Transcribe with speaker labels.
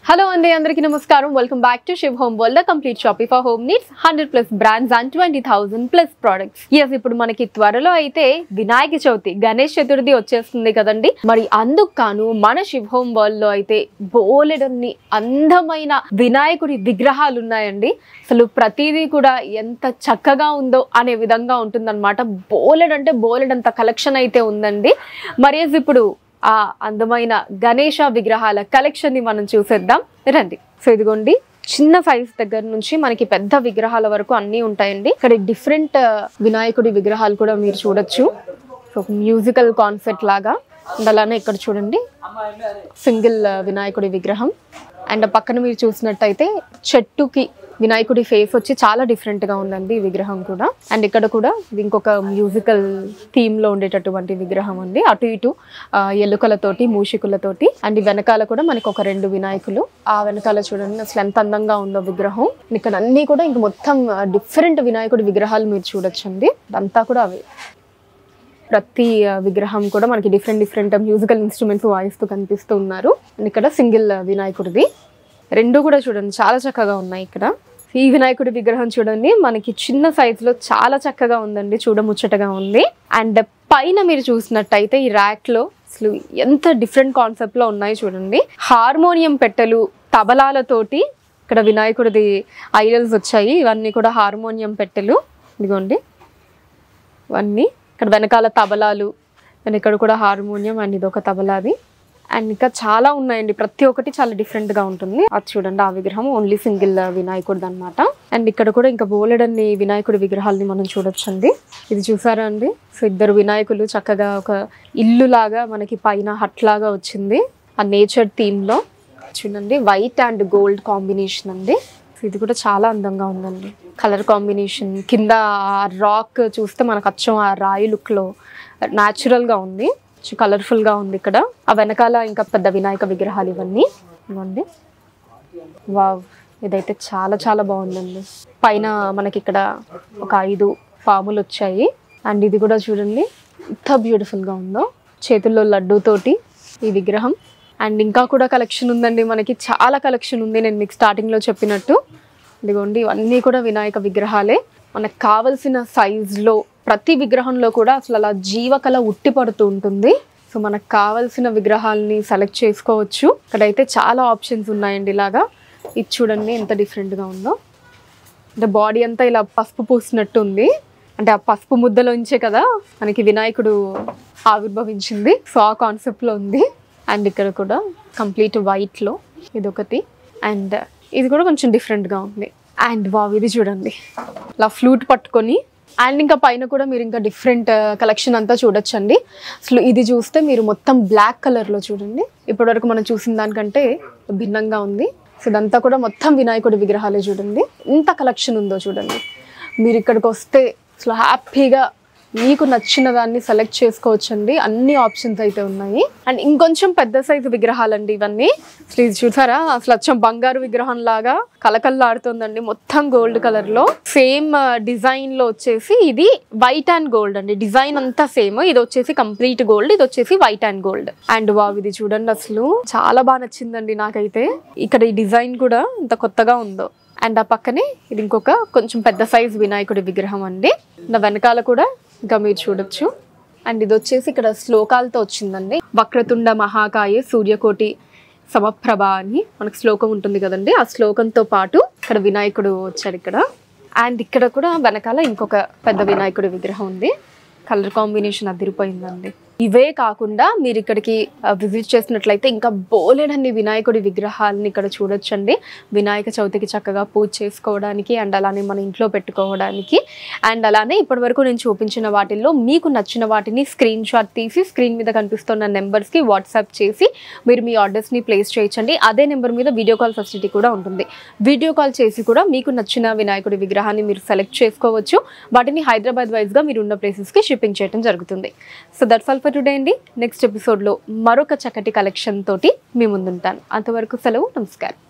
Speaker 1: Hello and Andariki Namaskaram. Welcome back to Shiv Home World, the complete shopping for home needs, 100 plus brands and 20,000 plus products. Yes, ఇప్పుడు మనకి త్వరలో అయితే వినాయక చవితి గణేష్ చతుర్థి వచ్చేస్తుంది కదండి. మరి అందుకు మన శివ్ హోమ్ వరల్డ్ లో అయితే బోలెడన్ని అందమైన వినాయకుడి విగ్రహాలు ఉన్నాయండి. అసలు ప్రతిదీ కూడా ఎంత చక్కగా ఉందో అనే విధంగా ఉంటుందన్నమాట. బోలెడంత కలెక్షన్ అయితే ఉందండి. మరి ఇప్పుడు ఆ అందమైన గణేష విగ్రహాల కలెక్షన్ ని మనం చూసేద్దాం రండి. సో ఇదిగోండి, చిన్న సైజ్ దగ్గర నుంచి మనకి పెద్ద విగ్రహాల వరకు అన్నీ ఉంటాయండి. ఇక్కడ డిఫరెంట్ వినాయకుడి విగ్రహాలు కూడా మీరు చూడొచ్చు. సో మ్యూజికల్ కాన్సెప్ట్ లాగా. అలానే ఇక్కడ చూడండి సింగిల్ వినాయకుడి విగ్రహం. అండ్ పక్కన మీరు చూసినట్టయితే చెట్టుకి వినాయకుడి ఫేస్ వచ్చి చాలా డిఫరెంట్ గా ఉందండి ఈ విగ్రహం కూడా. అండ్ ఇక్కడ కూడా ఇంకొక మ్యూజికల్ థీమ్ లో ఉండేటటువంటి విగ్రహం ఉంది. అటు ఇటు ఎలుకలతోటి మూషికులతోటి. అండ్ వెనకాల కూడా మనకి ఒక 2 వినాయకులు. ఆ వెనకాల చూడండి అసలు ఎంత అందంగా ఉందో విగ్రహం. ఇక్కడ అన్ని కూడా ఇంక మొత్తం డిఫరెంట్ వినాయకుడి విగ్రహాలు మీరు చూడొచ్చండి. అదంతా కూడా అవి. ప్రతి విగ్రహం కూడా మనకి డిఫరెంట్ మ్యూజికల్ ఇన్స్ట్రుమెంట్స్ వాయిస్తూ కనిపిస్తూ ఉన్నారు. అండ్ ఇక్కడ సింగిల్ వినాయకుడిది. 2 కూడా చూడండి చాలా చక్కగా ఉన్నాయి. ఇక్కడ ఈ వినాయకుడి విగ్రహం చూడండి మనకి చిన్న సైజ్ లో చాలా చక్కగా ఉందండి, చూడముచ్చటగా ఉంది. అండ్ పైన మీరు చూసినట్టయితే ఈ ర్యాక్ లో అసలు ఎంత డిఫరెంట్ కాన్సెప్ట్ లో ఉన్నాయి చూడండి. హార్మోనియం పెట్టెలు, తబలాలతోటి ఇక్కడ వినాయకుడిది ఐడల్స్ వచ్చాయి. ఇవన్నీ కూడా హార్మోనియం పెట్టెలు. ఇదిగోండి ఇవన్నీ. ఇక్కడ వెనకాల తబలాలు, అండ్ ఇక్కడ కూడా హార్మోనియం, అండ్ ఇదొక తబలాది. అండ్ ఇంకా చాలా ఉన్నాయండి. ప్రతి ఒక్కటి చాలా డిఫరెంట్ గా ఉంటుంది. అది చూడండి ఆ విగ్రహం ఓన్లీ సింగిల్ వినాయకుడిది అనమాట. అండ్ ఇక్కడ కూడా ఇంకా బోలెడన్ని వినాయకుడి విగ్రహాలని మనం చూడొచ్చండి. ఇది చూసారా అండి? సో 2 వినాయకులు చక్కగా ఒక ఇల్లు లాగా మనకి పైన హట్ లాగా వచ్చింది ఆ నేచర్ థీమ్ లో. చూడండి వైట్ అండ్ గోల్డ్ కాంబినేషన్ అండి. ఇది కూడా చాలా అందంగా ఉందండి కలర్ కాంబినేషన్. కింద రాక్ చూస్తే మనకు అచ్చం ఆ రాయి లుక్ లో న్యాచురల్ గా ఉంది, కలర్ఫుల్ గా ఉంది. ఇక్కడ ఆ వెనకాల ఇంకా పెద్ద వినాయక విగ్రహాలు ఇవన్నీ ఇవ్వండి. వావ్, ఇదైతే చాలా బాగుందండి. పైన మనకి ఇక్కడ ఒక 5 పాములు వచ్చాయి. అండ్ ఇది కూడా చూడండి ఎంత బ్యూటిఫుల్ గా ఉందో. చేతుల్లో లడ్డూ తోటి ఈ విగ్రహం. అండ్ ఇంకా కూడా కలెక్షన్ ఉందండి, మనకి చాలా కలెక్షన్ ఉంది. నేను మీకు స్టార్టింగ్ లో చెప్పినట్టు ఇదిగోండి ఇవన్నీ కూడా వినాయక విగ్రహాలే. మనకు కావలసిన సైజులో ప్రతి విగ్రహంలో కూడా అసలు అలా జీవకళ ఉట్టి పడుతూ ఉంటుంది. సో మనకు కావాల్సిన విగ్రహాలని సెలెక్ట్ చేసుకోవచ్చు. ఇక్కడైతే చాలా ఆప్షన్స్ ఉన్నాయండి. ఇలాగా ఇది చూడండి ఎంత డిఫరెంట్గా ఉందో. అంటే బాడీ అంతా ఇలా పసుపు పూసినట్టు ఉంది. అంటే ఆ పసుపు ముద్దలోంచే కదా మనకి వినాయకుడు ఆవిర్భవించింది. సో ఆ కాన్సెప్ట్లో ఉంది. అండ్ ఇక్కడ కూడా కంప్లీట్ వైట్లో ఇదొకటి. అండ్ ఇది కూడా కొంచెం డిఫరెంట్గా ఉంది. అండ్ వావ్, ఇది చూడండి ఇలా ఫ్లూట్ పట్టుకొని. అండ్ ఇంకా పైన కూడా మీరు ఇంకా డిఫరెంట్ కలెక్షన్ అంతా చూడొచ్చండి. అసలు ఇది చూస్తే మీరు మొత్తం బ్లాక్ కలర్లో చూడండి. ఇప్పటివరకు మనం చూసిన దానికంటే భిన్నంగా ఉంది. సో ఇదంతా కూడా మొత్తం వినాయకుడి విగ్రహాలే చూడండి. ఎంత కలెక్షన్ ఉందో చూడండి. మీరు ఇక్కడికి వస్తే అసలు హ్యాపీగా మీకు నచ్చిన దాన్ని సెలెక్ట్ చేసుకోవచ్చండి. అన్ని ఆప్షన్స్ అయితే ఉన్నాయి. అండ్ ఇంకొంచెం పెద్ద సైజు విగ్రహాలండి ఇవన్నీ. ప్లీజ్ చూసారా అసలు అచ్చం బంగారు విగ్రహం లాగా కలకల్లాడుతుందండి. మొత్తం గోల్డ్ కలర్ లో సేమ్ డిజైన్ లో వచ్చేసి ఇది వైట్ అండ్ గోల్డ్ అండి. డిజైన్ అంతా సేమ్. ఇది వచ్చేసి కంప్లీట్ గోల్డ్, ఇది వచ్చేసి white and gold. And wow, ఇది చూడండి అసలు చాలా బాగా నచ్చిందండి నాకైతే. ఇక్కడ ఈ డిజైన్ కూడా ఎంత కొత్తగా ఉందో. అండ్ ఆ పక్కనే ఇది ఇంకొక కొంచెం పెద్ద సైజు వినాయకుడి విగ్రహం అండి. నా వెనకాల కూడా ఇంకా మీరు చూడొచ్చు. అండ్ ఇది వచ్చేసి ఇక్కడ శ్లోకాలతో వచ్చిందండి. వక్రతుండ మహాకాయ సూర్యకోటి సమప్రభ అని మనకు శ్లోకం ఉంటుంది కదండి. ఆ శ్లోకంతో పాటు ఇక్కడ వినాయకుడు వచ్చాడు ఇక్కడ. అండ్ ఇక్కడ కూడా వెనకాల ఇంకొక పెద్ద వినాయకుడి విగ్రహం ఉంది. కలర్ కాంబినేషన్ అదిరిపోయిందండి. ఇవే కాకుండా మీరు ఇక్కడికి విజిట్ చేసినట్లయితే ఇంకా బోలెడన్ని వినాయకుడి విగ్రహాలని ఇక్కడ చూడొచ్చండి. వినాయక చవితికి చక్కగా పూజ చేసుకోవడానికి, అండ్ అలానే మన ఇంట్లో పెట్టుకోవడానికి. అండ్ అలానే ఇప్పటి వరకు నేను చూపించిన వాటిల్లో మీకు నచ్చిన వాటిని స్క్రీన్ షాట్ తీసి స్క్రీన్ మీద కనిపిస్తున్న నెంబర్స్కి వాట్సాప్ చేసి మీరు మీ ఆర్డర్స్ని ప్లేస్ చేయొచ్చండి. అదే నెంబర్ మీద వీడియో కాల్ ఫెసిలిటీ కూడా ఉంటుంది. వీడియో కాల్ చేసి కూడా మీకు నచ్చిన వినాయకుడి విగ్రహాన్ని మీరు సెలెక్ట్ చేసుకోవచ్చు. వాటిని హైదరాబాద్ వైజ్గా మీరు ఉన్న ప్లేసెస్కి షిప్పింగ్ చేయడం జరుగుతుంది. So that's all for today అండి. నెక్స్ట్ ఎపిసోడ్లో మరొక చక్కటి కలెక్షన్ తోటి మీ ముందుంటాను. అంతవరకు సెలవు, నమస్కారం.